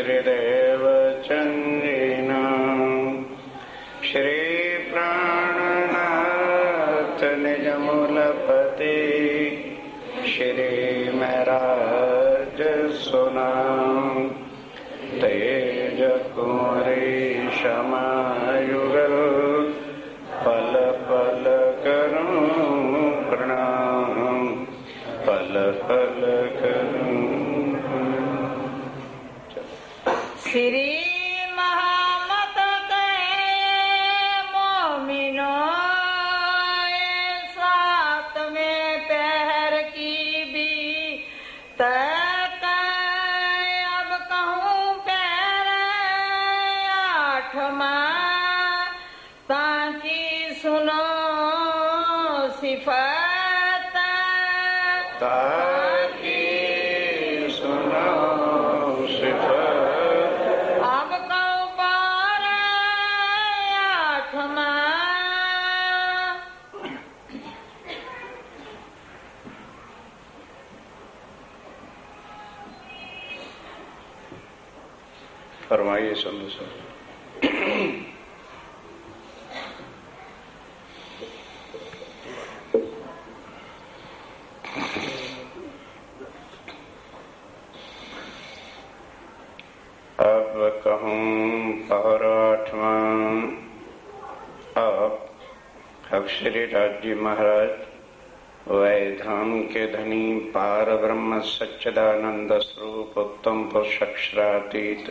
श्रीदेव चंद्रिना श्री प्राणनाथ निज मूलपति श्री महराज सुना तेज कुंवरी क्षमायुगल पल पल करूं प्रणाम पल पल करूं। श्री महामत के मोमिनो साथ में पहर की भी तक अब कहूँ पहर आठवां ताकि सुनो सिफत ताकि सुनो सिफत अब कहूँ पर आठवां फरमाइए संधु सर। अब कहूँ पहर आठवां। अब श्री राज्य महाराज वैधाम के धनी पार ब्रह्म सच्चिदानंद स्वरूप उत्तम पुरुष अक्षरातीत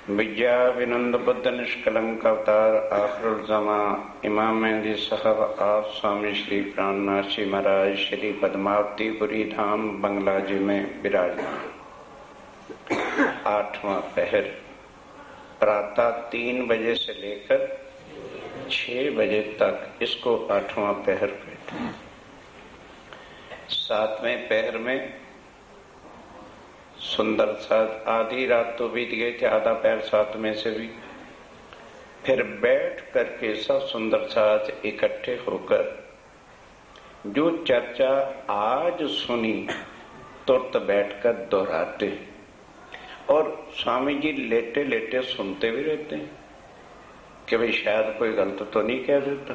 विद्या विनंद बुद्ध निष्कलंक अवतार आखिरुल ज़मा इमाम मेहदी साहब आप स्वामी श्री प्राणनाथ जी महाराज श्री पद्मावतीपुरी धाम बंगला जी में विराजमान। आठवां पहर प्रातः 3 बजे से लेकर 6 बजे तक इसको आठवां पहर कहते हैं। 7वें पहर में सुंदर साथ आधी रात तो बीत गई थी, आधा पैर 7 में से भी फिर बैठ करके सब सुंदर साथ इकट्ठे होकर जो चर्चा आज सुनी तुरंत बैठकर दोहराते और स्वामी जी लेटे लेटे सुनते भी रहते हैं कि भाई शायद कोई गलत तो नहीं कह देता।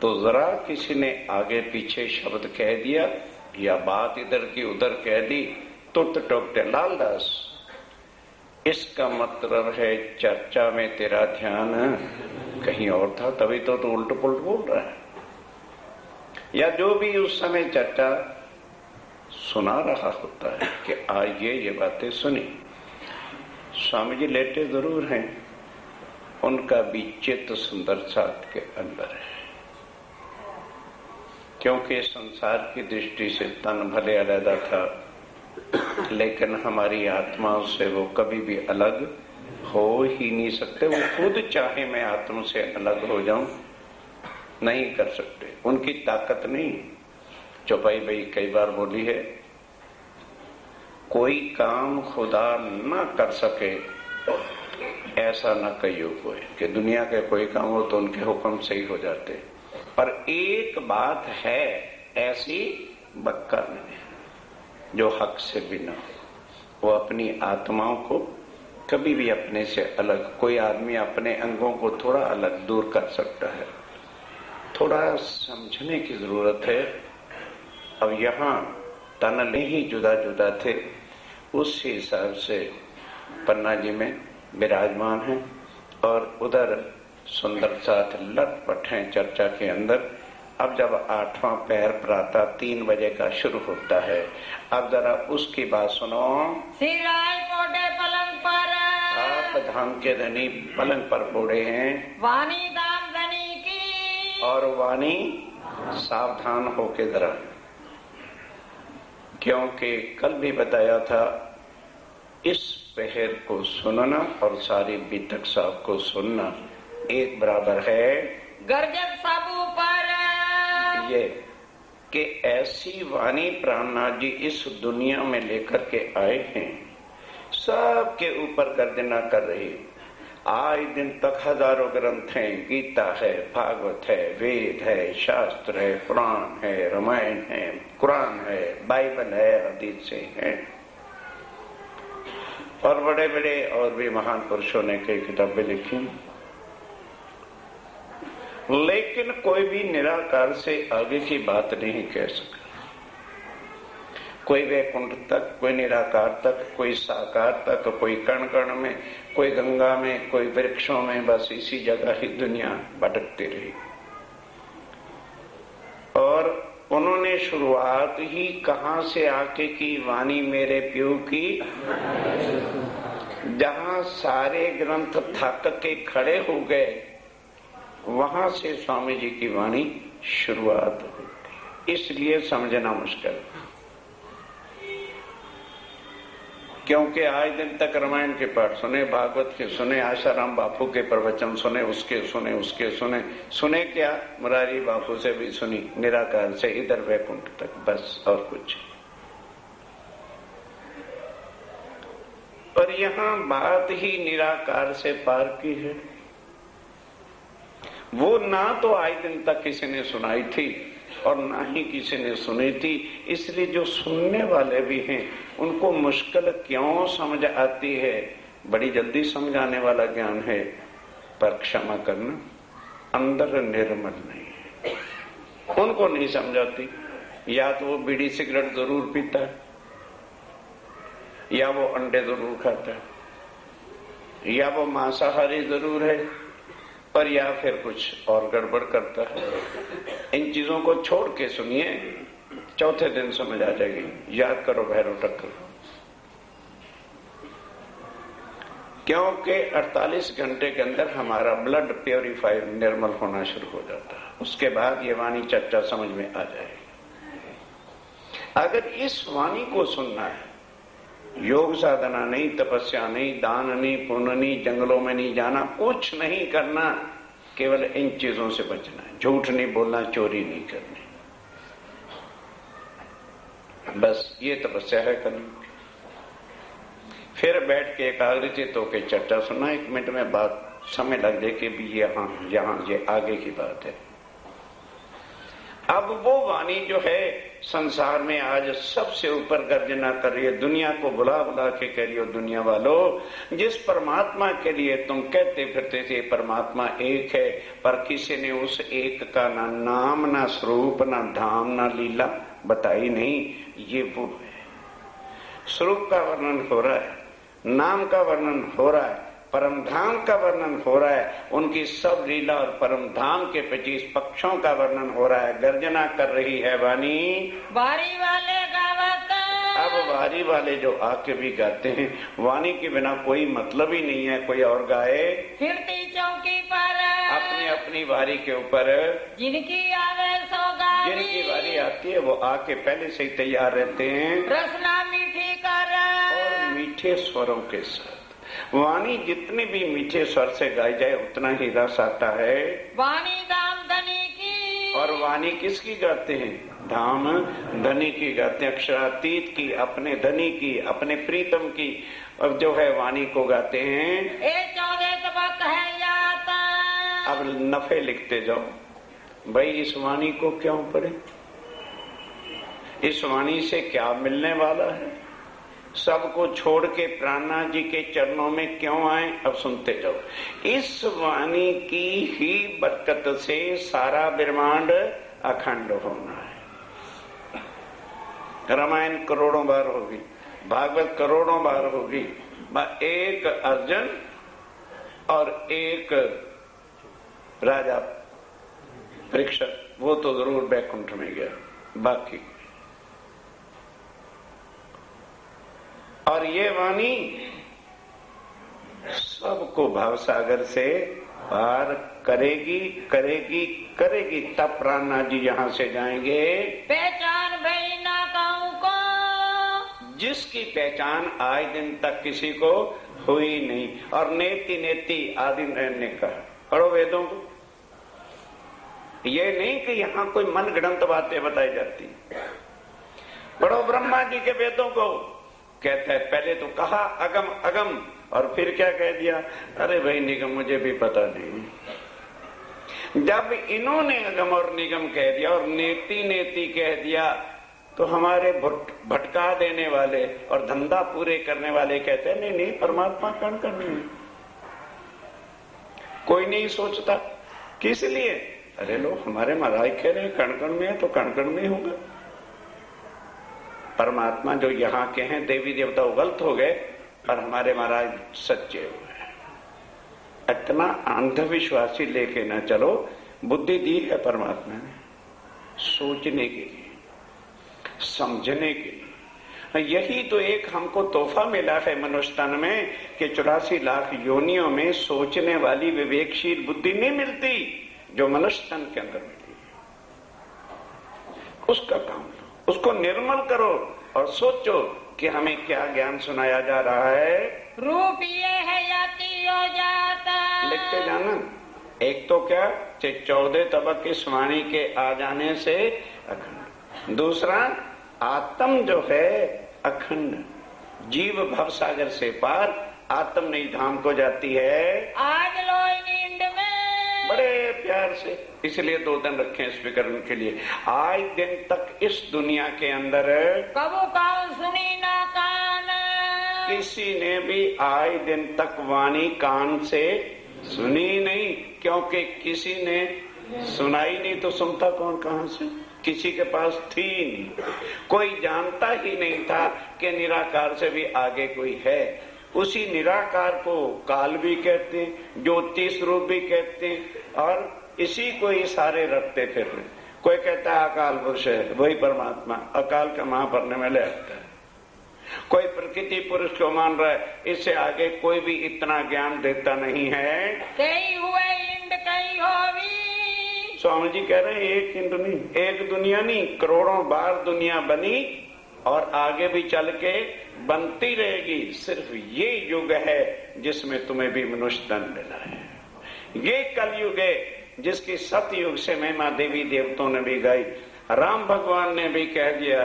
तो जरा किसी ने आगे पीछे शब्द कह दिया या बात इधर की उधर कह दी तो टोकते लालदास, इसका मतलब है चर्चा में तेरा ध्यान कहीं और था, तभी तो उल्ट पुल्ट बोल रहा है। या जो भी उस समय चर्चा सुना रहा होता है कि आज ये बातें सुनी। स्वामी जी लेटे जरूर हैं, उनका भी चित्त सुंदर साथ के अंदर है, क्योंकि संसार की दृष्टि से तन भले अलग था लेकिन हमारी आत्माओं से वो कभी भी अलग हो ही नहीं सकते। वो खुद चाहे मैं आत्मा से अलग हो जाऊं नहीं कर सकते, उनकी ताकत नहीं। चौपाई भाई कई बार बोली है, कोई काम खुदा ना कर सके ऐसा न कहियो कोई, कि दुनिया के कोई काम हो तो उनके हुक्म से ही हो जाते। पर एक बात है ऐसी बक्का नहीं, जो हक से बिना वो अपनी आत्माओं को कभी भी अपने से अलग, कोई आदमी अपने अंगों को थोड़ा अलग दूर कर सकता है, थोड़ा समझने की जरूरत है। अब यहाँ तन ही जुदा जुदा थे, उस हिसाब से पन्ना जी में विराजमान हैं और उधर सुंदर साथ लटपट हैं चर्चा के अंदर। अब जब 8वां पहर प्रातः 3 बजे का शुरू होता है, अब जरा उसकी बात सुनो। सिराय पोटे पलंग पर आप धाम के धनी पलंग पर पोड़े हैं, वाणी दाम धनी की और वाणी सावधान होके जरा, क्योंकि कल भी बताया था इस पहर को सुनना और सारी बीतक साहब को सुनना एक बराबर है। गर्जत सब ऊपर ये कि ऐसी वाणी प्राणनाथ जी इस दुनिया में लेकर के आए हैं, सबके ऊपर गर्जना कर रही। आज दिन तक हजारों ग्रंथ हैं, गीता है, भागवत है, वेद है, शास्त्र है, पुराण है, रामायण है, कुरान है, बाइबल है, हदीसें हैं। और बड़े बड़े और भी महान पुरुषों ने कई किताबें लिखी, लेकिन कोई भी निराकार से आगे की बात नहीं कह सका। कोई वैकुंठ तक, कोई निराकार तक, कोई साकार तक, कोई कण कण में, कोई गंगा में, कोई वृक्षों में, बस इसी जगह ही दुनिया भटकती रही। और उन्होंने शुरुआत ही कहां से आके की? वाणी मेरे प्यो की, जहां सारे ग्रंथ थक के खड़े हो गए, वहां से स्वामी जी की वाणी शुरुआत हुई। इसलिए समझना मुश्किल, क्योंकि आज दिन तक रामायण के पाठ सुने, भागवत के सुने, आशाराम बापू के प्रवचन सुने, उसके सुने क्या? मुरारी बापू से भी सुनी, निराकार से इधर वैकुंठ तक, बस और कुछ। पर यहाँ बात ही निराकार से पार की है। वो ना तो आज दिन तक किसी ने सुनाई थी और ना ही किसी ने सुनी थी, इसलिए जो सुनने वाले भी हैं उनको मुश्किल क्यों समझ आती है? बड़ी जल्दी समझ आने वाला ज्ञान है, पर क्षमा करना अंदर निर्मल नहीं है, उनको नहीं समझाती। या तो वो बीड़ी सिगरेट जरूर पीता है, या वो अंडे जरूर खाता है, या वो मांसाहारी जरूर है, पर या फिर कुछ और गड़बड़ करता है। इन चीजों को छोड़ के सुनिए, चौथे दिन समझ आ जाएगी। याद करो भैरव टक्कर, क्योंकि 48 घंटे के अंदर हमारा ब्लड प्योरीफायर निर्मल होना शुरू हो जाता है। उसके बाद ये वाणी चर्चा समझ में आ जाएगी। अगर इस वाणी को सुनना है, योग साधना नहीं, तपस्या नहीं, दान नहीं, पुण्य नहीं, जंगलों में नहीं जाना, कुछ नहीं करना, केवल इन चीजों से बचना है। झूठ नहीं बोलना, चोरी नहीं करनी, बस ये तपस्या है करनी। फिर बैठ के एकाग्रचित होकर चर्चा सुनना। 1 मिनट में बात समय लग जाए कि भी यहाँ ये आगे की बात है। अब वो वाणी जो है संसार में आज सबसे ऊपर गर्जना कर रही है, दुनिया को बुला बुला के कह रही हो, दुनिया वालों, जिस परमात्मा के लिए तुम कहते फिरते थे परमात्मा एक है, पर किसी ने उस एक का ना नाम, ना स्वरूप, ना धाम, ना लीला बताई नहीं। ये वो है। स्वरूप का वर्णन हो रहा है, नाम का वर्णन हो रहा है, परम धाम का वर्णन हो रहा है, उनकी सब लीला और परम धाम के 25 पक्षों का वर्णन हो रहा है। गर्जना कर रही है वाणी, बारी वाले गावत। अब वारी वाले जो आके भी गाते हैं, वाणी के बिना कोई मतलब ही नहीं है। कोई और गाए, फिरती चौकी पर अपनी अपनी वारी के ऊपर, जिनकी आवे सौगावी, जिनकी वारी आती है वो आके पहले से ही तैयार रहते हैं, रसना मीठी कर और मीठे स्वरों के साथ। वाणी जितने भी मीठे स्वर से गाई जाए उतना ही रस आता है। वाणी दाम धनी की, और वाणी किसकी गाते हैं? धाम धनी की गाते हैं, अक्षरातीत की, अपने धनी की, अपने प्रीतम की। अब जो है वाणी को गाते हैं। ए 14 तबक है याता। अब नफे लिखते जाओ भाई, इस वाणी को क्यों पढ़े, इस वाणी से क्या मिलने वाला है, सबको छोड़ के प्राणनाथ जी के चरणों में क्यों आए। अब सुनते जाओ। इस वाणी की ही बरकत से सारा ब्रह्मांड अखंड होना है। रामायण करोड़ों बार होगी, भागवत करोड़ों बार होगी, एक अर्जुन और एक राजा परीक्षित, वो तो जरूर बैकुंठ में गया, बाकी। और ये वाणी सबको भावसागर से पार करेगी, करेगी, करेगी। तब प्राणनाथ जी यहाँ से जाएंगे। पहचान भई ना कहूं को, जिसकी पहचान आज दिन तक किसी को हुई नहीं। और नेति नेति आदि ने कहा, पढ़ो वेदों को। ये नहीं कि यहाँ कोई मन गढ़ंत बातें बताई जाती। पढ़ो ब्रह्मा जी के वेदों को। कहता है, पहले तो कहा अगम अगम, और फिर क्या कह दिया? अरे भाई निगम मुझे भी पता नहीं। जब इन्होंने अगम और निगम कह दिया और नेति नेति कह दिया, तो हमारे भटका देने वाले और धंधा पूरे करने वाले कहते हैं नहीं नहीं, परमात्मा कण कण में। कोई नहीं सोचता किस लिए? अरे लोग हमारे महाराज कह रहे कण कण में है तो कण कण में होगा। परमात्मा जो यहाँ के हैं देवी देवता गलत हो गए और हमारे महाराज सच्चे हुए। इतना अंधविश्वासी लेके ना चलो। बुद्धि दी है परमात्मा ने सोचने के लिए, समझने के लिए। यही तो एक हमको तोहफा मिला है मनुष्य तन में कि 84 लाख योनियों में सोचने वाली विवेकशील बुद्धि नहीं मिलती जो मनुष्य तन के अंदर मिली। उसका काम लो, उसको निर्मल करो और सोचो कि हमें क्या ज्ञान सुनाया जा रहा है। रूप ये है याति हो जाता। लिखते जाना। एक तो क्या 14 तबक की स्वाणी के आ जाने से अखंड। दूसरा आत्म जो है अखंड। जीव भव सागर से पार आत्म नहीं धाम को जाती है। आज लो नींद में बड़े प्यार से, इसलिए 2 दिन रखे स्पीकर के लिए। आज दिन तक इस दुनिया के अंदर कबू कान सुनी ना कान, किसी ने भी आज दिन तक वाणी कान से सुनी नहीं, क्योंकि किसी ने सुनाई नहीं तो सुनता कौन कहां से? किसी के पास थी नहीं। कोई जानता ही नहीं था कि निराकार से भी आगे कोई है। उसी निराकार को काल भी कहते हैं, ज्योति स्वरूप भी कहते हैं, और इसी को इशारे रखते फिर रहे। कोई कहता है अकाल पुरुष है, वही परमात्मा अकाल का महापरने में ले आता है। कोई प्रकृति पुरुष को मान रहा है, इससे आगे कोई भी इतना ज्ञान देता नहीं है। कई हुए इंड कई होवी। स्वामी जी कह रहे हैं एक इंड नहीं, एक दुनिया नहीं, करोड़ों बार दुनिया बनी और आगे भी चल के बनती रहेगी। सिर्फ ये युग है जिसमें तुम्हें भी मनुष्य तन मिला है। ये कलयुग है जिसकी सतयुग से महिमा देवी देवताओं ने भी गाई। राम भगवान ने भी कह दिया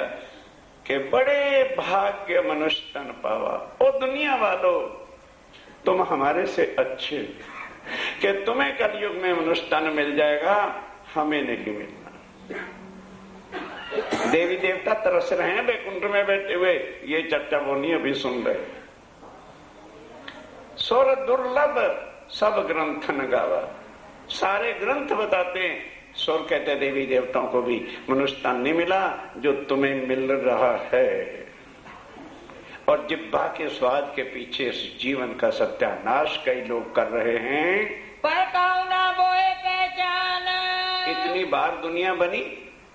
कि बड़े भाग्य मनुष्य तन पावा। ओ दुनिया वालों, तुम हमारे से अच्छे कि तुम्हें कलयुग में मनुष्य तन मिल जाएगा, हमें नहीं मिलना। देवी देवता तरस रहे हैं बैकुंठ में बैठे हुए, ये चर्चा वो नहीं अभी सुन रहे। सोर दुर्लभ सब ग्रंथन गावा, सारे ग्रंथ बताते हैं। स्वर कहते देवी देवताओं को भी मनुष्य तन नहीं मिला जो तुम्हें मिल रहा है। और जिब्बा के स्वाद के पीछे इस जीवन का सत्यानाश कई लोग कर रहे हैं। पर कौन ना बोए पहचान। इतनी बार दुनिया बनी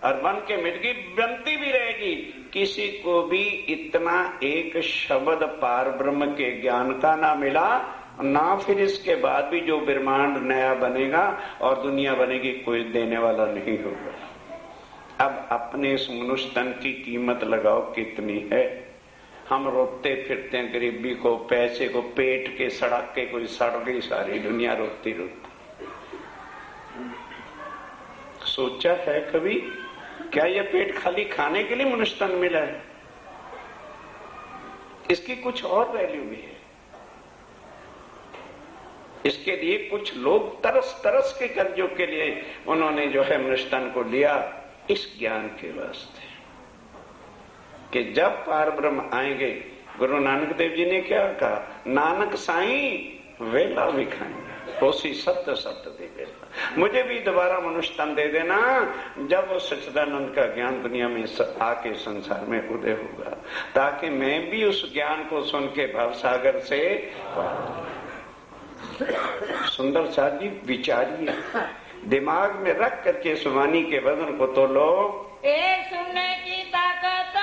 और बन के मिट गई, बनती भी रहेगी। किसी को भी इतना एक शब्द पार ब्रह्म के ज्ञान का ना मिला ना, फिर इसके बाद भी जो ब्रह्मांड नया बनेगा और दुनिया बनेगी कोई देने वाला नहीं होगा। अब अपने इस मनुष्य तन की कीमत लगाओ कितनी है। हम रोते फिरते हैं गरीबी को, पैसे को, पेट के सड़क के, कोई सड़ गई सारी दुनिया रोती रोती। सोचा है कभी क्या यह पेट खाली खाने के लिए मनुष्य तन मिला है? इसकी कुछ और वैल्यू भी है। इसके लिए कुछ लोग तरस तरस के कलयुग के लिए उन्होंने जो है मनुष्य तन को लिया इस ज्ञान के वास्ते कि जब पार ब्रह्म आएंगे। गुरु नानक देव जी ने क्या कहा? नानक साईं वेला भी खाएंगे, कोसी सत्य सत्य दे वेला। मुझे भी दोबारा मनुष्य तन दे देना जब वो सच्चिदानंद का ज्ञान दुनिया में आके संसार में उदय होगा, ताकि मैं भी उस ज्ञान को सुन के भवसागर से। सुंदर साथ जी विचारिए, दिमाग में रख करके सुवानी के वजन को तोलो। एक सुनने की ताकत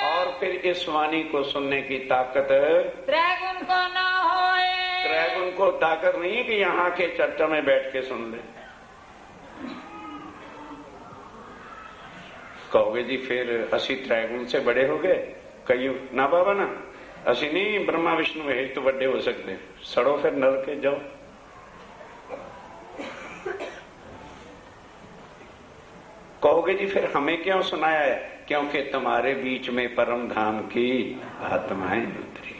और फिर इस वाणी को सुनने की ताकत त्रैगुण को ना होए। त्रैगुण को ताकत नहीं है कि यहाँ के चर्चा में बैठ के सुन ले। कहोगे जी फिर असी त्रैगुण से बड़े हो गए? कहीं ना बाबा ना, असी नहीं ब्रह्मा विष्णु महेश तो बड़े हो सकते। सड़ो फिर नर के जाओ। कहोगे जी फिर हमें क्यों सुनाया है? क्योंकि तुम्हारे बीच में परम धाम की आत्माएं उतरी,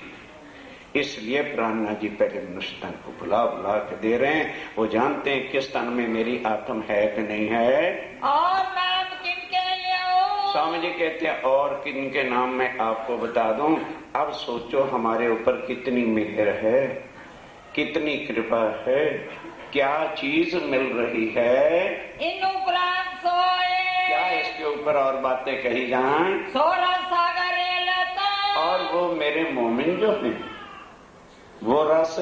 इसलिए प्राणनाथ जी पहले मनुष्य तन को बुला बुला के दे रहे हैं। वो जानते हैं किस तन में मेरी आत्म है कि नहीं है। और नाम किनके लिए? स्वामी जी कहते हैं और किन के नाम मैं आपको बता दूं। अब सोचो हमारे ऊपर कितनी मेहर है, कितनी कृपा है, क्या चीज मिल रही है। इन उपरांत सोए क्या इसके ऊपर और बातें कही जाएं। सोरा सागर लता और वो मेरे मोमिन जो हैं वो रस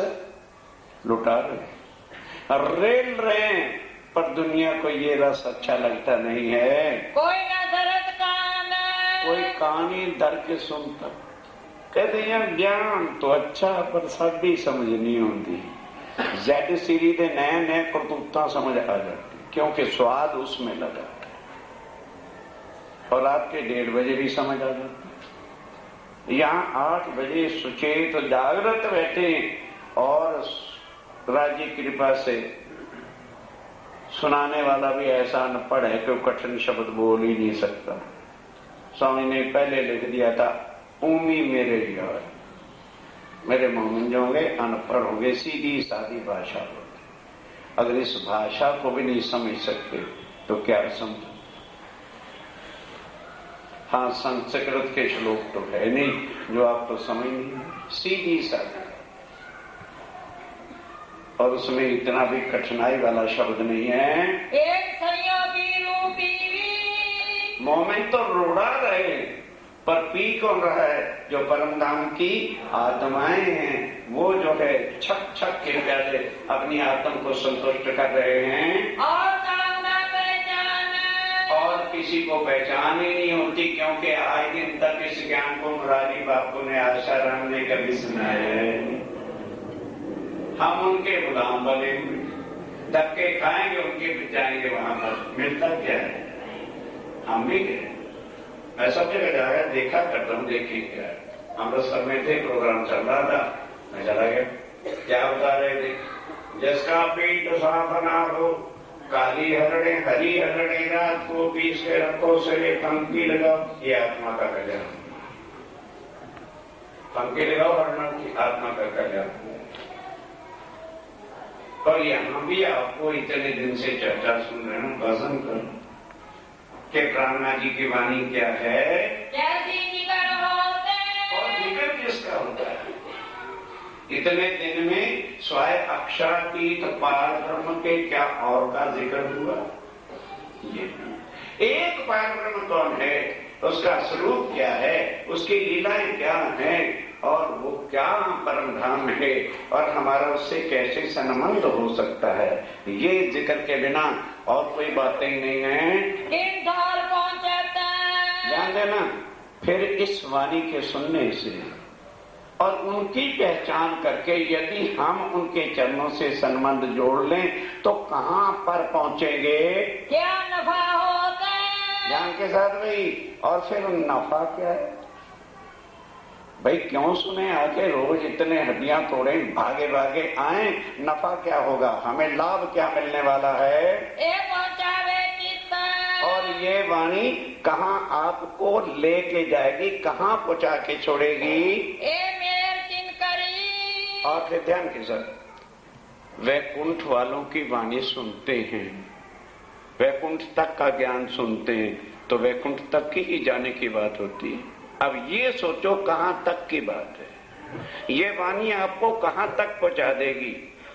लुटा रहे, रेल रहे हैं, पर दुनिया को ये रस अच्छा लगता नहीं है। कोई न धरत कान, कोई कहानी धर के सुनता, कहते हैं ज्ञान तो अच्छा पर सभी समझ नहीं होती। जेड सीरी दे नए नए करतूता समझ आ जाती, क्योंकि स्वाद उसमें लगा। और रात के 1:30 बजे भी समझ आ जाती। यहाँ 8 बजे सुचेत तो जागृत बैठे और राज्य की कृपा से सुनाने वाला भी ऐसा अनपढ़ है कि कठिन शब्द बोल ही नहीं सकता। स्वामी ने पहले लिख दिया था, उमी मेरे यार, मेरे मोमिन जो होंगे अनपढ़ होंगे, सीधी सादी भाषा होगी। अगर इस भाषा को भी नहीं समझ सकते तो क्या समझ। हाँ, संस्कृत के श्लोक तो है नहीं जो आप तो समझ नहीं, सीधी सादी, और उसमें इतना भी कठिनाई वाला शब्द नहीं है। एक संयोगी रूपी मोमिन तो रोड़ा रहे, पर पी कौन रहा है? जो परम धाम की आत्माएं हैं, वो जो है छक छक के प्याले अपनी आत्मा को संतुष्ट कर रहे हैं। और नाम न पहचान, और किसी को पहचान ही नहीं होती, क्योंकि आज दिन तक इस ज्ञान को मुरारी बापू ने, आशाराम ने कभी सुनाया है। हम उनके गुलाम बने हुए, धक्के खाएंगे उनके फिर जाएंगे वहां पर, मिलता क्या है? हम भी गए, मैं सब जगह जाकर देखा करता हूँ, देखिए क्या है। अमृतसर में थे, प्रोग्राम चल रहा था, मैं चला गया। क्या बता रहे थे? जिसका पेट साफ ना हो, काली हरड़े हरी हरड़े रात को पीस के रखो, से पंक्ति लगाओ, ये आत्मा का कल्याण। पंक्ति लगाओ हरणों की, आत्मा का कल्याण। और यहाँ भी आपको इतने दिन से चर्चा सुन रहे हैं, भजन करो कि प्राणनाथ जी की वाणी क्या है, कैसी जिगर होते, और जिगर किसका होता है। इतने दिन में स्वय अक्षरातीत पार ब्रह्म के क्या और का जिक्र हुआ। ये एक पार ब्रह्म कौन है, उसका स्वरूप क्या है, उसकी लीलाएं क्या हैं, और वो क्या परम धाम है, और हमारा उससे कैसे संबंध हो सकता है। ये जिक्र के बिना और कोई बातें ही नहीं है। किन धार पहुंचता, ध्यान देना, फिर इस वाणी के सुनने से और उनकी पहचान करके यदि हम उनके चरणों से संबंध जोड़ लें तो कहाँ पर पहुंचेंगे, क्या नफा होता, ध्यान के साथ भाई। और फिर नफा क्या है भाई? क्यों सुने आके रोज इतने हड्डियां तोड़े, भागे भागे आए, नफा क्या होगा? हमें लाभ क्या मिलने वाला है? ए पहुंचावे चित्त, और ये वाणी कहाँ आपको लेके जाएगी, कहाँ पहुंचा के छोड़ेगी? ए मेर किनकरी, और फिर ध्यान के साथ वैकुंठ वालों की वाणी सुनते हैं, वैकुंठ तक का ज्ञान सुनते हैं, तो वैकुंठ तक की ही जाने की बात होती है। अब ये सोचो कहां तक की बात है, ये वाणी आपको कहां तक पहुंचा देगी।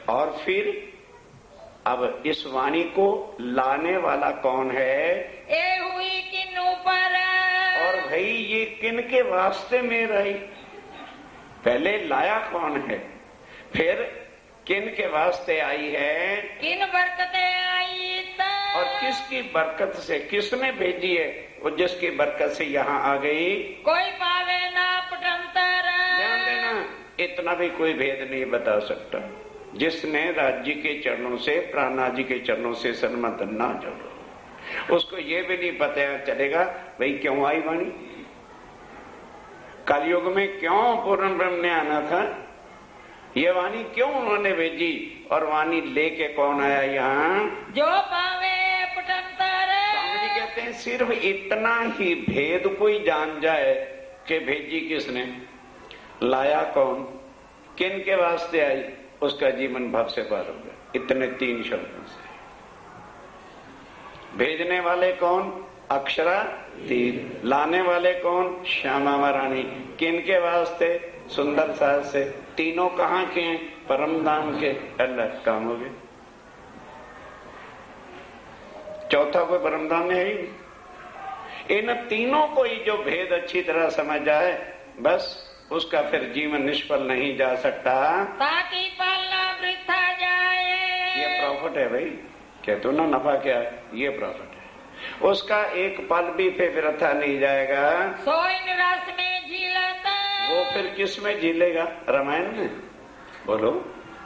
और फिर अब इस वाणी को लाने वाला कौन है? ए हुई किन ऊपर, और भाई ये किन के वास्ते में रही? पहले लाया कौन है, फिर किन के वास्ते आई है, किन बरकते आई, और किसकी बरकत से, किसने भेजी है, वो जिसकी बरकत से यहाँ आ गई। कोई पावे ना पटंतर, ध्यान देना, इतना भी कोई भेद नहीं बता सकता जिसने राज्य के चरणों से, प्राणनाथ जी के चरणों से संबंध ना जोड़ो, उसको ये भी नहीं पता चलेगा भाई क्यों आई वाणी, कलयुग में क्यों पूर्ण ब्रह्म ने आना था, ये वाणी क्यों उन्होंने भेजी, और वाणी लेके कौन आया यहाँ? जो पावे पटंतर। स्वामी जी कहते हैं सिर्फ इतना ही भेद कोई जान जाए कि भेजी किसने, लाया कौन, किन के वास्ते आई, उसका जीवन भव से पार हो गया। इतने 3 शब्दों से। भेजने वाले कौन? अक्षरा तीर। लाने वाले कौन? श्यामा महारानी। किनके वास्ते? सुंदर साज से। तीनों कहाँ के हैं? परम धाम के। अल्लाह, काम हो गए। चौथा कोई परम धाम में है ही। इन तीनों को ही जो भेद अच्छी तरह समझ जाए, बस उसका फिर जीवन निष्फल नहीं जा सकता, ताकि पालना वृथा जाए। ये प्रॉफिट है भाई। कहते ना नफा क्या है? ये प्रॉफिट है। उसका एक पल भी फिर वृथा नहीं जाएगा। सोइन रस में झीलता, वो फिर किस में झीलेगा? रामायण में? बोलो।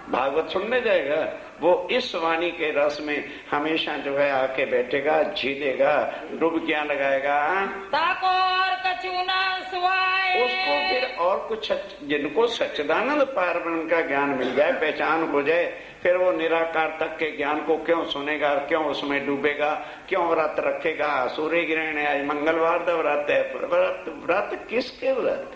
भागवत सुनने जाएगा? वो इस वाणी के रस में हमेशा जो है आके बैठेगा, झीलेगा, डुबकियां लगाएगा। ताको और कछु ना सुहाए। उसको फिर और कुछ, जिनको सच्चिदानंद पारब्रह्म का ज्ञान मिल जाए, पहचान हो जाए, फिर वो निराकार तक के ज्ञान को क्यों सुनेगा, क्यों उसमें डूबेगा, क्यों व्रत रखेगा? सूर्य ग्रहण है आज, मंगलवार का व्रत है। व्रत किसके व्रत?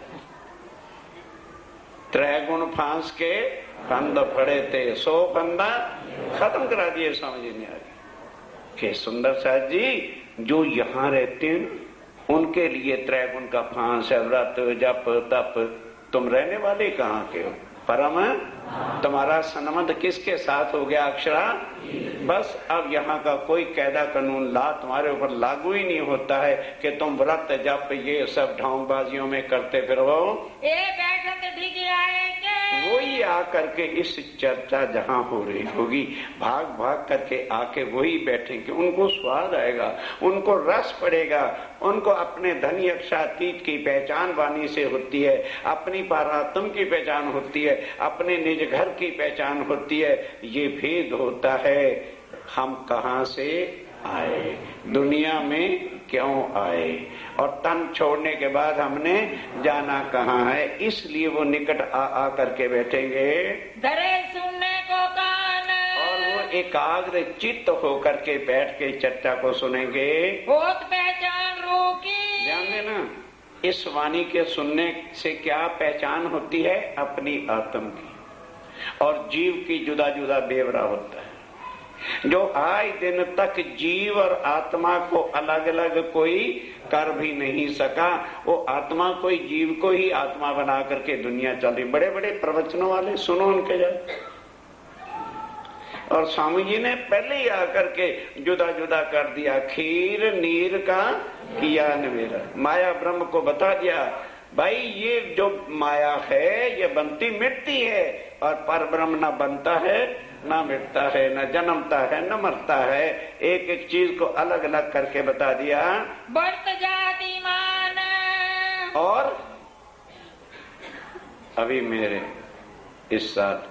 त्रैगुण फांस के फंद पड़े थे, 100 फंदा खत्म करा दिए समझ नहीं आ गई। के सुंदर साथ जी जो यहाँ रहते हैं उनके लिए त्रैगुण का फांस है, व्रत जप तप। तुम रहने वाले कहाँ के हो? परम। तुम्हारा संबंध किसके साथ हो गया? अक्षरा। बस अब यहाँ का कोई कायदा कानून ला तुम्हारे ऊपर लागू ही नहीं होता है कि तुम व्रत जप ये सब ढोंगबाजियों में करते फिरो। ये बैठक ठीक आए के वही आकर के इस चर्चा जहाँ हो रही होगी, भाग भाग करके आके वही बैठेंगे। उनको स्वाद आएगा, उनको रस पड़ेगा, उनको अपने धनी अक्षातीत की पहचान वाणी से होती है, अपनी पारात्म की पहचान होती है, अपने निज घर की पहचान होती है। ये भेद होता है हम कहाँ से आए, दुनिया में क्यों आए, और तन छोड़ने के बाद हमने जाना कहाँ है। इसलिए वो निकट आ करके बैठेंगे धरे सुनने को कान, और वो एकाग्र चित्त होकर के बैठ के चर्चा को सुनेंगे। होत पहचान रोकी। ध्यान देना, इस वाणी के सुनने से क्या पहचान होती है? अपनी आत्म की। और जीव की जुदा जुदा बेवरा होता है। जो आए दिन तक जीव और आत्मा को अलग अलग कोई कर भी नहीं सका, वो आत्मा को ही, जीव को ही आत्मा बना करके दुनिया चल रही। बड़े बड़े प्रवचनों वाले सुनो उनके जाए। और स्वामी जी ने पहले ही आकर के जुदा जुदा कर दिया। खीर नीर का किया नवेरा, माया ब्रह्म को बता दिया भाई ये जो माया है ये बनती मिटती है, और पर ब्रह्म न बनता है न मिटता है, न जन्मता है न मरता है। एक एक चीज को अलग अलग करके बता दिया। बढ़त जाति मान, और अभी मेरे इस साल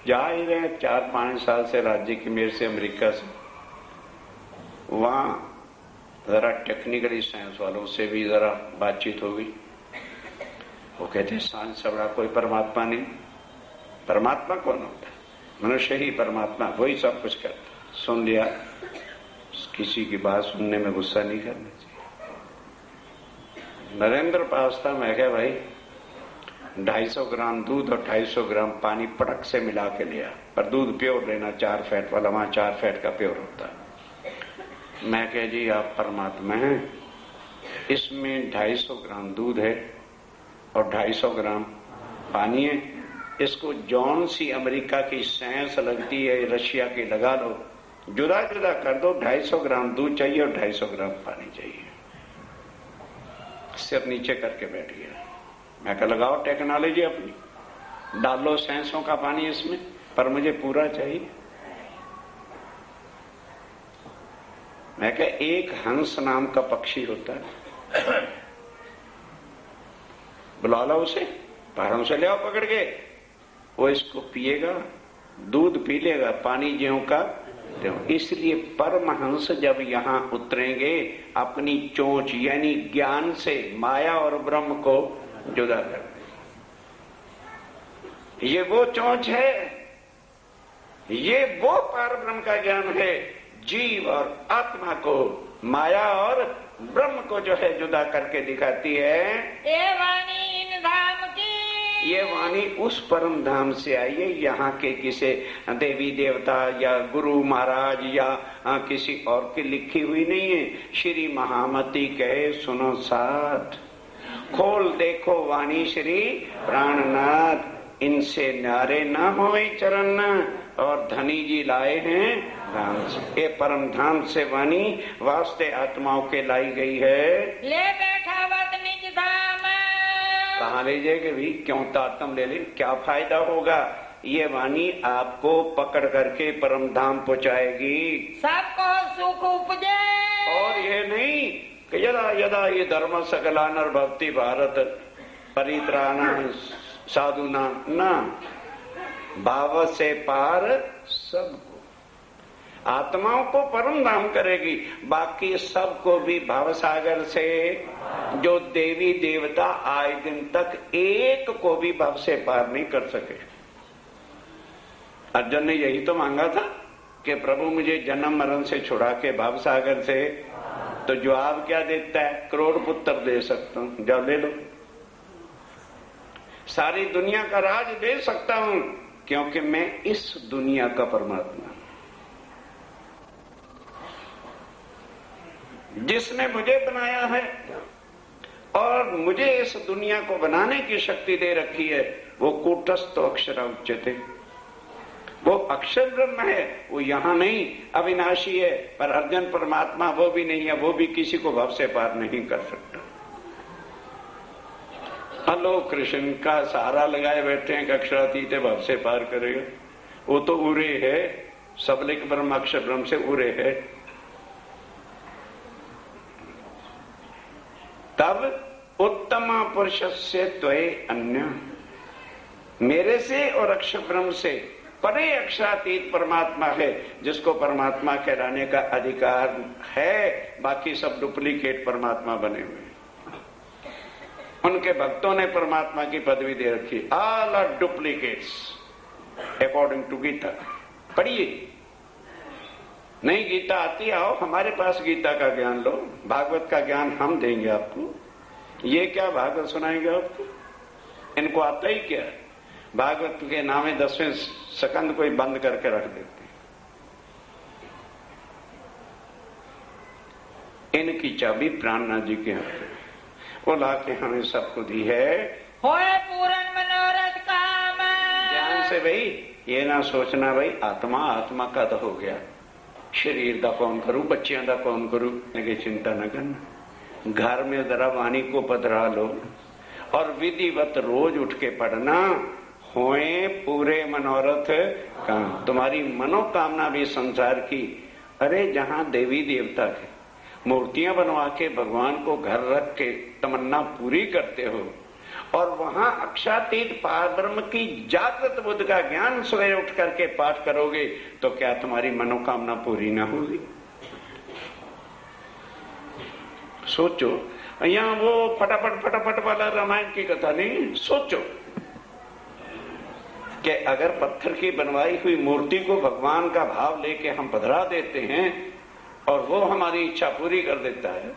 जा ही रहे 4-5 साल से राज्य की मेरे से अमेरिका से, वहां जरा टेक्निकली साइंस वालों से भी जरा बातचीत हो गई। वो कहते सांझ सबड़ा कोई परमात्मा नहीं। परमात्मा कौन होता है? मनुष्य ही परमात्मा, वही सब कुछ करता। सुन लिया, किसी की बात सुनने में गुस्सा नहीं करना चाहिए। नरेंद्र पास्ता में क्या भाई 250 ग्राम दूध और 250 ग्राम पानी पटक से मिला के लिया, पर दूध प्योर लेना, 4 फैट वाला, वहां 4 फैट का प्योर होता है। मैं कह जी आप परमात्मा हैं, इसमें 250 ग्राम दूध है और 250 ग्राम पानी है, इसको जौन सी अमेरिका की साइंस लगती है रशिया की लगा लो, जुदा जुदा कर दो। 250 ग्राम दूध चाहिए और 250 ग्राम पानी चाहिए। सिर नीचे करके बैठ गया। मैं कहा लगाओ टेक्नोलॉजी अपनी, डालो साइंसों का पानी इसमें, पर मुझे पूरा चाहिए। मैं कहा एक हंस नाम का पक्षी होता है, बुला लो उसे, पहाड़ों से ले आओ पकड़ के, वो इसको पिएगा, दूध पी लेगा, पानी ज्यों का त्यों। इसलिए परमहंस जब यहाँ उतरेंगे अपनी चोंच यानी ज्ञान से माया और ब्रह्म को जुदा कर दें। ये वो चोंच है, ये वो पार ब्रह्म का ज्ञान है, जीव और आत्मा को, माया और ब्रह्म को जो है जुदा करके दिखाती है। ए वाणी इन धाम की, ये वाणी उस परम धाम से आई है, यहाँ के किसी देवी देवता या गुरु महाराज या किसी और की लिखी हुई नहीं है। श्री महामती कहे सुनो साथ, खोल देखो वाणी श्री प्राणनाथ, इनसे न्यारे न होए चरण, और धनी जी लाए हैं धाम से। ये परम धाम से वाणी वास्ते आत्माओं के लाई गई है। ले बैठा वत निज धाम। कहाँ ले जाएगे भी, क्यों तातम ले ले, क्या फायदा होगा। ये वाणी आपको पकड़ करके परम धाम पहुँचाएगी, सबको सुख उपजे। और ये नहीं कि यदा यदा ये धर्म सकलानर भक्ति भारत परित्राण साधुना ना, भाव से पार सबको, आत्माओं को परम धाम करेगी, बाकी सबको भी भाव सागर से। जो देवी देवता आए दिन तक एक को भी भाव से पार नहीं कर सके। अर्जुन ने यही तो मांगा था कि प्रभु मुझे जन्म मरण से छुड़ा के भाव सागर से, तो जवाब क्या देता है, करोड़ पुत्र दे सकता हूं, जाओ ले लो, सारी दुनिया का राज दे सकता हूं, क्योंकि मैं इस दुनिया का परमात्मा, जिसने मुझे बनाया है और मुझे इस दुनिया को बनाने की शक्ति दे रखी है, वो कूटस्थ अक्षर उच्यते, वो अक्षर ब्रह्म है, वो यहाँ नहीं अविनाशी है। पर अर्जुन परमात्मा वो भी नहीं है, वो भी किसी को भव से पार नहीं कर सकता। हेलो कृष्ण का सहारा लगाए बैठे हैं, अक्षरातीत भव से पार करेगा, वो तो उरे है, सबलिक ब्रह्म अक्षर ब्रह्म से उरे है। तब उत्तम पुरुष से त्वये अन्य, मेरे से और अक्षर ब्रह्म से परे अक्षरातीत परमात्मा है, जिसको परमात्मा कहलाने का अधिकार है, बाकी सब डुप्लीकेट परमात्मा बने हुए। उनके भक्तों ने परमात्मा की पदवी दे रखी, all are duplicates according to Gita. पढ़िए, नहीं गीता आती, आओ हमारे पास गीता का ज्ञान लो, भागवत का ज्ञान हम देंगे आपको। ये क्या भागवत सुनाएंगे आपको, इनको आता ही क्या है। भागवत के नामे 10वें सेकंड को ही बंद करके रख देते हैं। इनकी चाबी प्राणनाथ जी के हाथ है, वो लाके हमें सबको दी है। होए पूर्ण मनोरथ काम। ध्यान से भाई, ये ना सोचना भाई आत्मा आत्मा का तो हो गया, शरीर का कौन करूं, बच्चियां का कौन करूं, लगे चिंता न करना। घर में जरा वाणी को पधरा लो और विधिवत रोज उठ के पढ़ना, होए पूरे मनोरथ काम। तुम्हारी मनोकामना भी संसार की, अरे जहां देवी देवता के मूर्तियां बनवा के भगवान को घर रख के तमन्ना पूरी करते हो, और वहां अक्षातीत पार ब्रह्म की जागृत बुद्ध का ज्ञान सवेरे उठ करके पाठ करोगे, तो क्या तुम्हारी मनोकामना पूरी ना होगी। सोचो, यहाँ वो फटाफट वाला रामायण की कथा नहीं, सोचो कि अगर पत्थर की बनवाई हुई मूर्ति को भगवान का भाव लेके हम पधरा देते हैं और वो हमारी इच्छा पूरी कर देता है,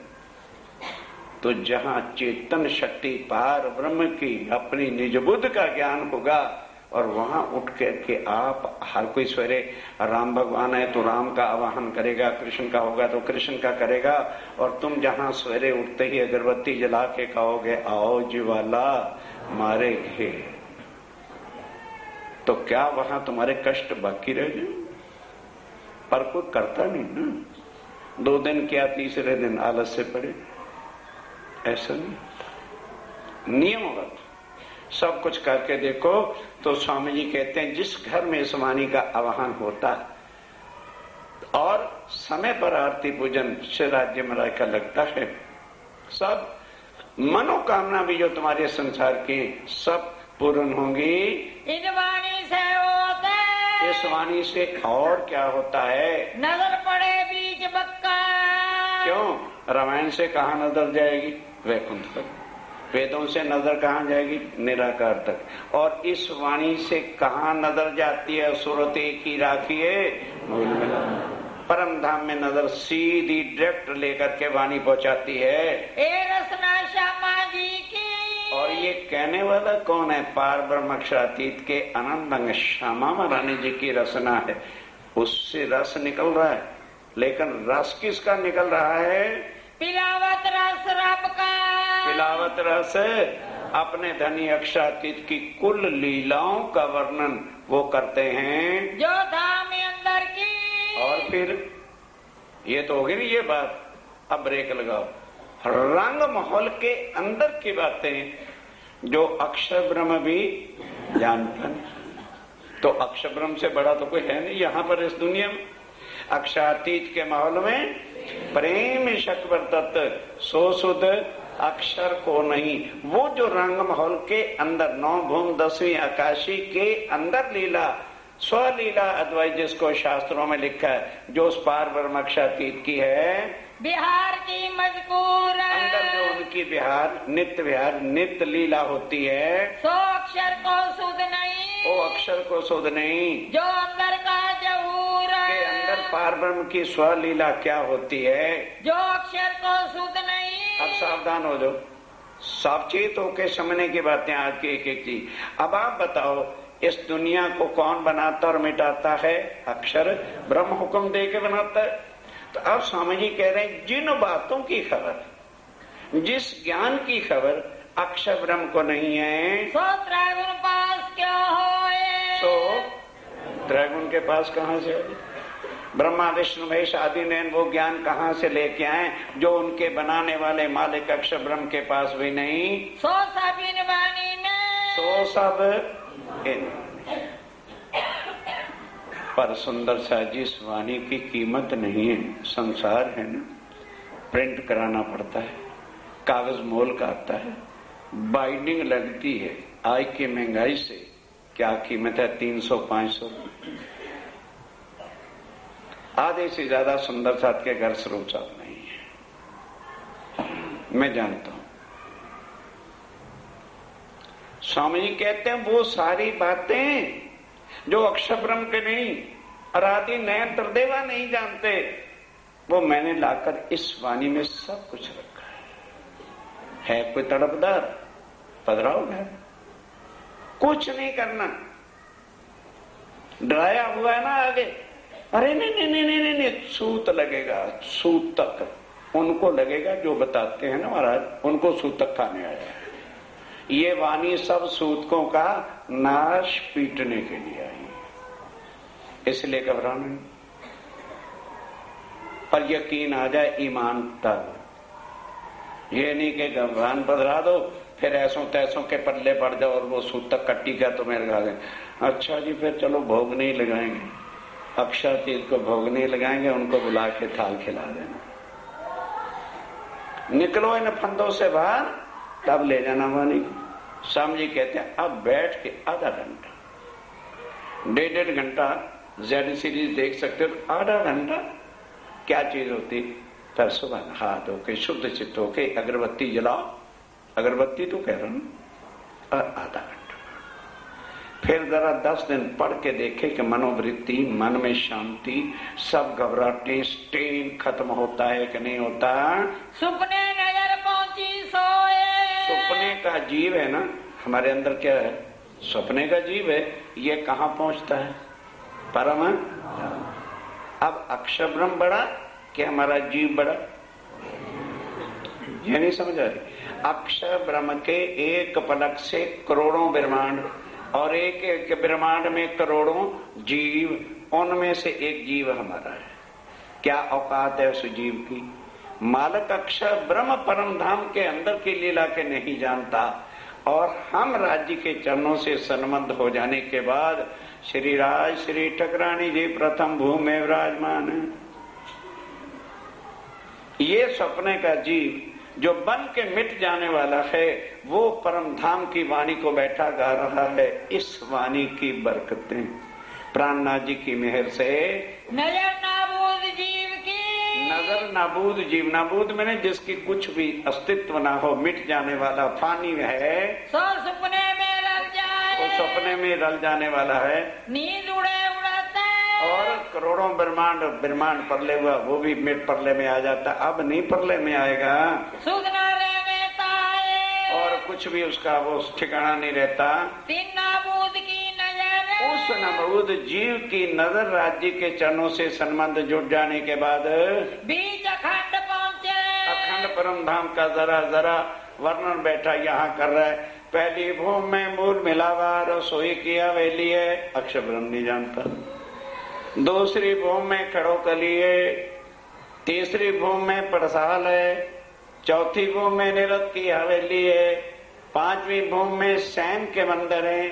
तो जहां चेतन शक्ति पार ब्रह्म की अपनी निज बुद्ध का ज्ञान होगा, और वहां उठ करके आप, हर कोई सवेरे राम भगवान है तो राम का आवाहन करेगा, कृष्ण का होगा तो कृष्ण का करेगा, और तुम जहां सवेरे उठते ही अगरबत्ती जला के कहोगे आओ ज्वाला मारे घे, तो क्या वहां तुम्हारे कष्ट बाकी रह जाए। पर कोई करता नहीं ना, 2 दिन क्या तीसरे दिन आलस से पड़े, ऐसा नहीं। नियमवत सब कुछ करके देखो। तो स्वामी जी कहते हैं जिस घर में इस वाणी का आवाहन होता और समय पर आरती पूजन से राज्य मराय का लगता है, सब मनोकामना भी जो तुम्हारे संसार की सब पूर्ण होंगी। इस वाणी से होता है, इस वाणी से और क्या होता है, नजर पड़े बीच बक्का। क्यों, रामायण से कहाँ नजर जाएगी, वैकुंठ तक। वेदों से नजर कहाँ जाएगी, निराकार तक। और इस वाणी से कहाँ नजर जाती है, सुरत एक ही राखिए मूल में। परम धाम में नजर सीधी डायरेक्ट लेकर के वाणी पहुंचाती है। ए रसना श्यामा जी की। और और ये कहने वाला कौन है? पार ब्रह्म अक्षरातीत के अनंत अंग श्यामा महारानी जी की रचना है, उससे रस निकल रहा है। लेकिन रस किसका निकल रहा है? पिलावत रस रब का। पिलावत रस अपने धनी अक्षरातीत की कुल लीलाओं का वर्णन वो करते हैं जो धाम अंदर की। और फिर ये तो होगी ये बात। अब ब्रेक लगाओ। रंग महल के अंदर की बातें जो अक्षर ब्रह्म भी जानता नहीं, तो अक्षर ब्रह्म से बड़ा तो कोई है नहीं यहाँ पर इस दुनिया में। अक्षरातीत के माहौल में प्रेम शक्वर तत्व सो सुध अक्षर को नहीं। वो जो रंग माहौल के अंदर 9 भूम 10वीं आकाशी के अंदर लीला स्वलीला अद्वैत जिसको शास्त्रों में लिखा है, जो उस पार ब्रह्म अक्षरातीत की है बिहार की मजकूर अंदर जो उनकी बिहार नित्य लीला होती है, सो अक्षर को सुध नहीं, वो अक्षर को सुध नहीं। जो अंदर का जहूर के अंदर पार ब्रह्म की स्वलीला क्या होती है, जो अक्षर को सुध नहीं। अब सावधान हो जाओ, सावचेत होके समझने की बातें आज की एक एक चीज। अब आप बताओ इस दुनिया को कौन बनाता और मिटाता है? अक्षर ब्रह्म हुक्म दे के बनाता है। तो अब स्वामी जी कह रहे हैं जिन बातों की खबर, जिस ज्ञान की खबर अक्षर ब्रह्म को नहीं है, सो त्रैगुण पास क्या होए? तो त्रैगुण के पास कहाँ से हो? ब्रह्मा विष्णु महेश आदि ने वो ज्ञान कहाँ से लेके आए जो उनके बनाने वाले मालिक अक्षर ब्रह्म के पास भी नहीं? सो सब इन वाणी में, सो सब इन। पर सुंदर सा जिस वाणी की कीमत नहीं है, संसार है ना, प्रिंट कराना पड़ता है, कागज मोल का आता है, बाइंडिंग लगती है, आज की महंगाई से क्या कीमत है? 300-500। आधे से ज्यादा सुंदर साथ के घर स्वरूप साथ नहीं है, मैं जानता हूं। स्वामी जी कहते हैं वो सारी बातें जो अक्षर ब्रह्म के नहीं, अराधि नयन त्रिदेवा नहीं जानते, वो मैंने लाकर इस वाणी में सब कुछ रखा है। कोई तड़पदार पधराओ घर, कुछ नहीं करना, डराया हुआ है ना आगे, अरे नहीं, सूत लगेगा, सूत तक उनको लगेगा जो बताते हैं ना महाराज, उनको सूत तक खाने आया है। ये वाणी सब सूतकों का नाश पीटने के लिए आई, इसलिए घबराना नहीं। पर यकीन आ जाए ईमान तक, ये नहीं कि भगवान बदला दो फिर ऐसों तैसों के पल्ले पड़ जाओ और वो सूतक कट्टी का तुम्हें लगा दें। अच्छा जी फिर चलो भोग नहीं लगाएंगे, अक्षरातीत को भोग नहीं लगाएंगे, उनको बुला के थाल खिला देना, निकलो इन फंदों से बाहर, तब ले जाना वाणी। स्वामी जी कहते हैं अब बैठ के आधा घंटा 1.5 घंटा जेड सीरीज देख सकते हो, आधा घंटा क्या चीज होती? फिर सुबह हाथ होके शुद्ध चित्त होके अगरबत्ती जलाओ, अगरबत्ती तो कह रहा हूं, और आधा घंटा फिर जरा 10 दिन पढ़ के देखे कि मनोवृत्ति, मन में शांति, सब घबराहटें, स्ट्रेन खत्म होता है कि नहीं होता। सुपने नजर पहुंची सोए, सपने का जीव है ना हमारे अंदर, क्या है? सपने का जीव है, ये कहां पहुंचता है? परम। अब अक्षर ब्रह्म बड़ा कि हमारा जीव बड़ा? ये नहीं समझ आ रही। अक्षर ब्रह्म के एक पलक से करोड़ों ब्रह्मांड, और एक एक ब्रह्मांड में करोड़ों जीव, उनमें से एक जीव हमारा है। क्या औकात है उस जीव की? मालक अक्षर ब्रह्म परम धाम के अंदर की लीला के नहीं जानता, और हम राज्य के चरणों से संबंध हो जाने के बाद श्री राज श्री ठकरानी जी प्रथम भूमि में विराजमान है। ये सपने का जीव जो बन के मिट जाने वाला है, वो परम धाम की वाणी को बैठा गा रहा है। इस वाणी की बरकतें प्राणनाथ जी की मेहर से नजर नाबूद जीव की, नजर नाबूद जीव, नाबूद मैंने जिसकी कुछ भी अस्तित्व ना हो, मिट जाने वाला फानी है, सो सपने में रल जाए, वो सपने में रल जाने वाला है। नींद उड़े उड़ाते, और करोड़ों ब्रह्मांड परले हुआ, वो भी मिट परले में आ जाता। अब नहीं परले में आएगा, सुधनारे में ताए, और कुछ कुछ भी उसका वो ठिकाना नहीं रहता। तीन नाबूद की नजर, उस नमरूद जीव की नजर राज्य के चरणों से संबंध जुड़ जाने के बाद बीच अखंड पहुँचे। अखंड परम धाम का जरा जरा वर्णन बैठा यहाँ कर रहा है। पहली भूमि में मूल मिलावा रसोई की हवेली है, अक्षर ब्रह्म नहीं जानता। दूसरी भूमि में खड़ो कली है, तीसरी भूमि में पड़साल है, चौथी भूमि में निरत की हवेली है, पांचवी भूमि में सैन के मंदिर हैं,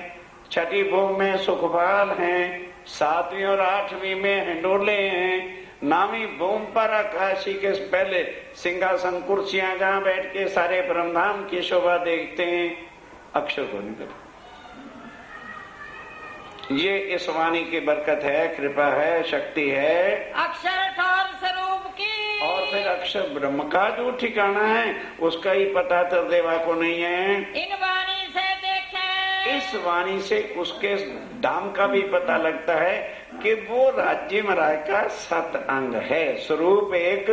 छठी भूमि में सुखपाल हैं, सातवीं और आठवीं में हिंडोले हैं, नामी भूमि पर आकाशी के पहले सिंहासन कुर्सियां जहाँ बैठ के सारे ब्रह्मधाम की शोभा देखते हैं। अक्षर को नहीं करते। ये इस वाणी की बरकत है, कृपा है, शक्ति है, अक्षर ठोर स्वरूप की। और फिर अक्षर ब्रह्म का जो ठिकाना है उसका ही पता तो देवा को नहीं है। इन वाणी से देखें, इस वाणी से उसके धाम का भी पता लगता है कि वो राज्य महाराज का 7 अंग है। स्वरूप 1,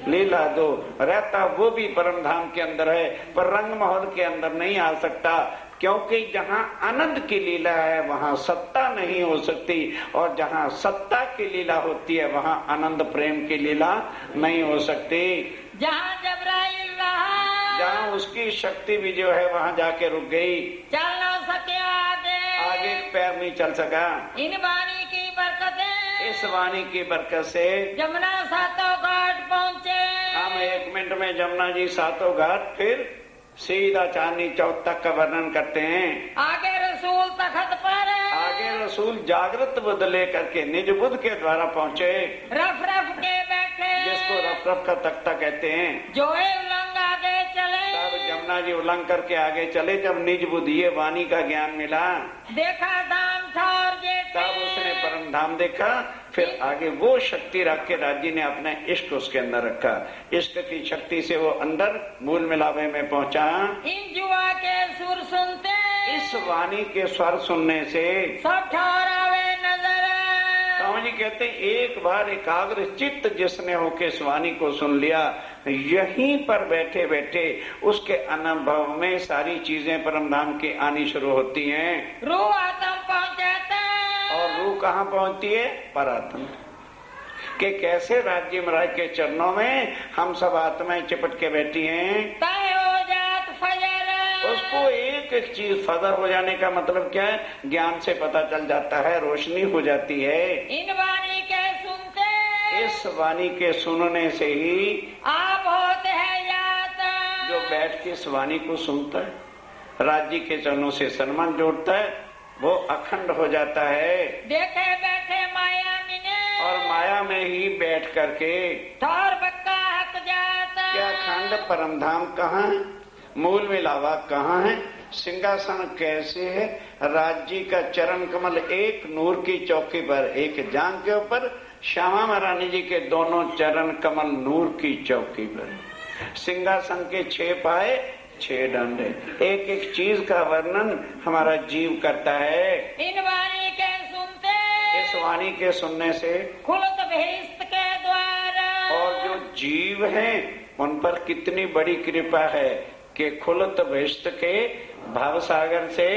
लीला 2, रहता वो भी परम धाम के अंदर है, पर रंग महल के अंदर नहीं आ सकता, क्योंकि जहाँ आनंद की लीला है वहाँ सत्ता नहीं हो सकती, और जहाँ सत्ता की लीला होती है वहाँ आनंद प्रेम की लीला नहीं हो सकती। जहाँ जबराइल रहा, जहाँ उसकी शक्ति भी जो है वहाँ जाके रुक गई, चल न सके आगे पैर नहीं चल सका। इन वाणी की बरकतें, इस वाणी की बरकत से जमुना सातों घाट पहुँचे। हम 1 मिनट में जमुना जी 7 घाट, फिर सीधा चांदनी चौक तक का वर्णन करते हैं। आगे रसूल तखत पर, आगे रसूल जागृत बुद्ध लेकर के निज बुद्ध के द्वारा पहुँचे, रफ रफ के बैठे, जिसको रफ रफ का तख्ता कहते हैं। जो है उलंग आगे चले, तब जमुना जी उलंग करके आगे चले, जब निज बुद्ध ये वाणी का ज्ञान मिला, देखा धाम ठौर जेठे, तब उसने परम धाम देखा। फिर आगे वो शक्ति रख के राज्य ने अपने इष्ट उसके अंदर रखा। इष्ट की शक्ति से वो अंदर मूल मिलावे में पहुंचा। इन जुआ के सुर सुनते, इस वाणी के स्वर सुनने से सब ठहरावे नजर। स्वामी जी कहते हैं, एक बार एकाग्र चित्त जिसने होके इस वाणी को सुन लिया, यहीं पर बैठे बैठे उसके अनुभव में सारी चीजें परम धाम की आनी शुरू होती हैं। रूह आत्म पहुँचाता, और रूह कहाँ पहुंचती है? परात्म। कि कैसे राज्य महाराज के चरणों में हम सब आत्माएं चिपट के बैठी हैं। तय हो जात फजर, उसको एक एक चीज फजर हो जाने का मतलब क्या है? ज्ञान से पता चल जाता है, रोशनी हो जाती है। इन वाणी के सुनते, इस वाणी के सुनने से ही आप होते हैं यात। जो बैठ के इस वाणी को सुनता है, राज्य के चरणों से सम्मान जोड़ता है, वो अखंड हो जाता है। देखे बैठे माया मिने, और माया में ही बैठ करके ठौर बक्का हक जाता। क्या खंड परम धाम कहाँ है? मूल मिलावा कहाँ है? सिंहासन कैसे है? राज्य का चरण कमल एक नूर की चौकी पर, एक जांग के ऊपर, श्यामा महारानी जी के दोनों चरण कमल नूर की चौकी पर। सिंहासन के 6 पाए 6 डंडे, एक एक चीज का वर्णन हमारा जीव करता है। इन वाणी के सुनते, इस वाणी के सुनने से खुलत भेस्त के द्वारा। और जो जीव हैं उन पर कितनी बड़ी कृपा है कि खुलत भेस्त के भाव सागर से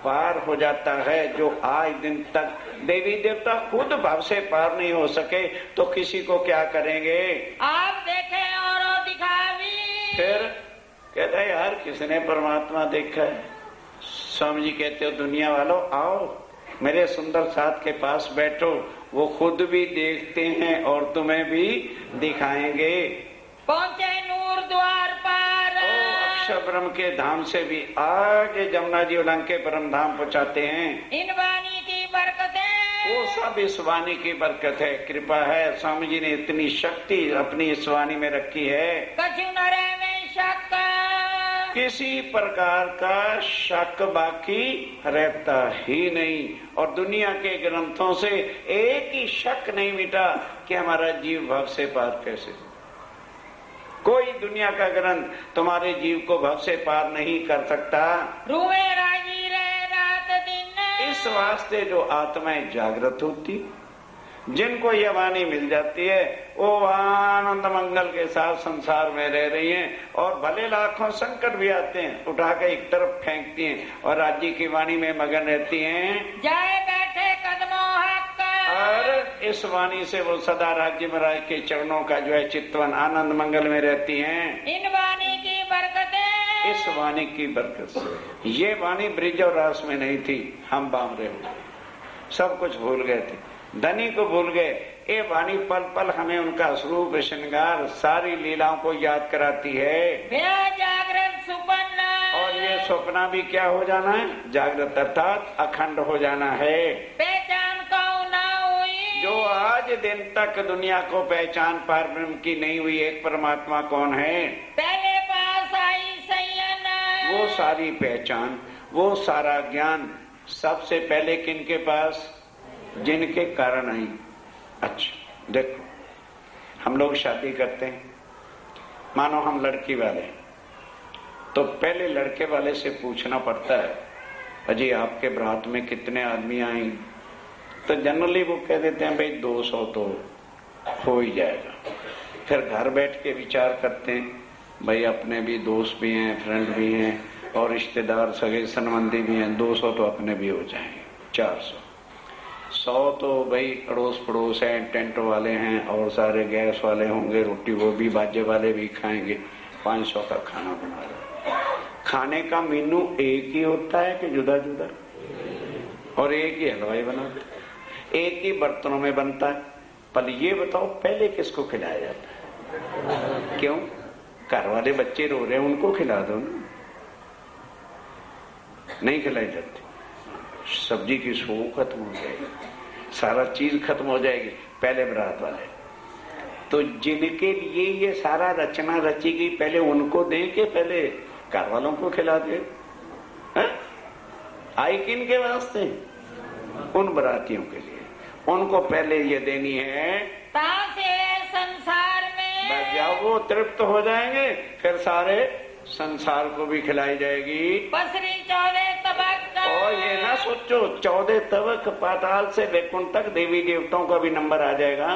पार हो जाता है। जो आज दिन तक देवी देवता खुद भाव से पार नहीं हो सके तो किसी को क्या करेंगे? आप देखे और दिखावी, फिर कहता है यार किसने परमात्मा देखा है? स्वामी जी कहते हो दुनिया वालों आओ मेरे सुंदर साथ के पास बैठो, वो खुद भी देखते हैं और तुम्हें भी दिखाएंगे। पहुँचे नूर द्वार पर, अक्षर ब्रह्म के धाम से भी आगे जमुना जी उलंग के परम धाम पहुँचाते हैं। इन वाणी की बरकतें, वो सब इस वाणी की बरकत है, कृपा है। स्वामी जी ने इतनी शक्ति अपनी इस वाणी में रखी है, कछु नरे में शक, किसी प्रकार का शक बाकी रहता ही नहीं। और दुनिया के ग्रंथों से एक ही शक नहीं मिटा कि हमारा जीव भव से पार कैसे। कोई दुनिया का ग्रंथ तुम्हारे जीव को भव से पार नहीं कर सकता। रुए राजी रहे रात दिन, इस वास्ते जो आत्माएं जागृत होती, जिनको ये वाणी मिल जाती है वो आनंद मंगल के साथ संसार में रह रही हैं, और भले लाखों संकट भी आते हैं उठा के एक तरफ फेंकती हैं और राज्य की वाणी में मगन रहती हैं। जाए बैठे कदमों हक, और इस वाणी से वो सदा राज्य महाराज के चरणों का जो है चितवन आनंद मंगल में रहती हैं। इन वाणी की बरकतें, इस वाणी की बरकत से। ये वाणी ब्रिज और रास में नहीं थी, हम बामरे हो सब कुछ भूल गए थे, धनी को भूल गए। ये वाणी पल पल हमें उनका स्वरूप श्रृंगार सारी लीलाओं को याद कराती है। जागृत सुपन्न, और ये सपना भी क्या हो जाना है? जागृत अर्थात अखंड हो जाना है। पहचान को ना हुई, जो आज दिन तक दुनिया को पहचान पार ब्रह्म की नहीं हुई एक परमात्मा कौन है? पहले पास आई सैयन, वो सारी पहचान, वो सारा ज्ञान सबसे पहले किनके पास? जिनके कारण आई। अच्छा देखो, हम लोग शादी करते हैं, मानो हम लड़की वाले, तो पहले लड़के वाले से पूछना पड़ता है, अजी आपके बारात में कितने आदमी आए? तो जनरली वो कह देते हैं भाई 200 तो हो ही जाएगा। फिर घर बैठ के विचार करते हैं, भाई अपने भी दोस्त भी हैं, फ्रेंड भी हैं, और रिश्तेदार सगे संबंधी भी हैं, 200 तो अपने भी हो जाएंगे, 400, 100 तो भाई अड़ोस पड़ोस हैं, टेंट वाले हैं, और सारे गैस वाले होंगे, रोटी वो भी बाजे वाले भी खाएंगे, 500 का खाना बना रहे। खाने का मेनू एक ही होता है कि जुदा जुदा? और एक ही हलवाई बनाता है, एक ही बर्तनों में बनता है। पर ये बताओ पहले किसको खिलाया जाता है? क्यों? घर वाले बच्चे रो रहे हैं, उनको खिला दो ना। नहीं खिलाई जाती, सब्जी की शो खत्म हो जाएगी, सारा चीज खत्म हो जाएगी, पहले बारात वाले। तो जिनके लिए ये सारा रचना रची गई पहले उनको दे के पहले घर वालों को खिला दे। आई किन के वास्ते? उन बरातियों के लिए, उनको पहले ये देनी है तासे संसार में, जाओ वो तृप्त हो जाएंगे, फिर सारे संसार को भी खिलाई जाएगी। पसरी 14 तबक, और ये ना सोचो 14 तबक पाताल से वैकुंठ तक देवी देवताओं का भी नंबर आ जाएगा।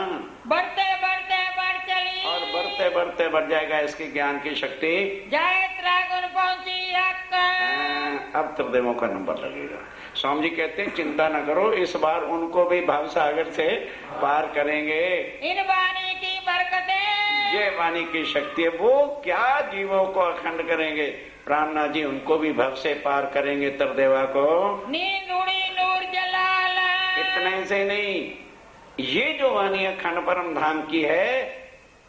बढ़ते बढ़ते बढ़ चली, और बढ़ते बढ़ते बढ़ जाएगा इसकी ज्ञान की शक्ति। जाए त्रागुन पहुंची हक, अब त्रिदेवों का नंबर लगेगा। स्वामी जी कहते हैं चिंता न करो, इस बार उनको भी भव सागर से पार करेंगे। इन वाणी की बरकतें, ये वाणी की शक्ति है, वो क्या जीवों को अखंड करेंगे। प्राणनाथ जी उनको भी भव से पार करेंगे तरदेवा को। नींद उड़ी नूर जलाला, इतने से नहीं, ये जो वाणी अखंड परम धाम की है,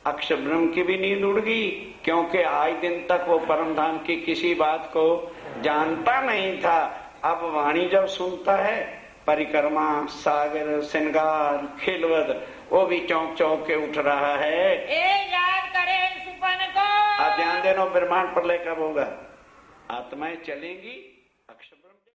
अक्षर ब्रह्म की भी नींद उड़ गई, क्योंकि आज दिन तक वो परम धाम की किसी बात को जानता नहीं था। अब वाणी जब सुनता है, परिक्रमा, सागर, श्रृंगार, खिलवद, वो भी चौंक चौंक के उठ रहा है। याद करे सुपन को, आप ध्यान देना, ब्रह्मांड प्रलय कब होगा? आत्माएं चलेंगी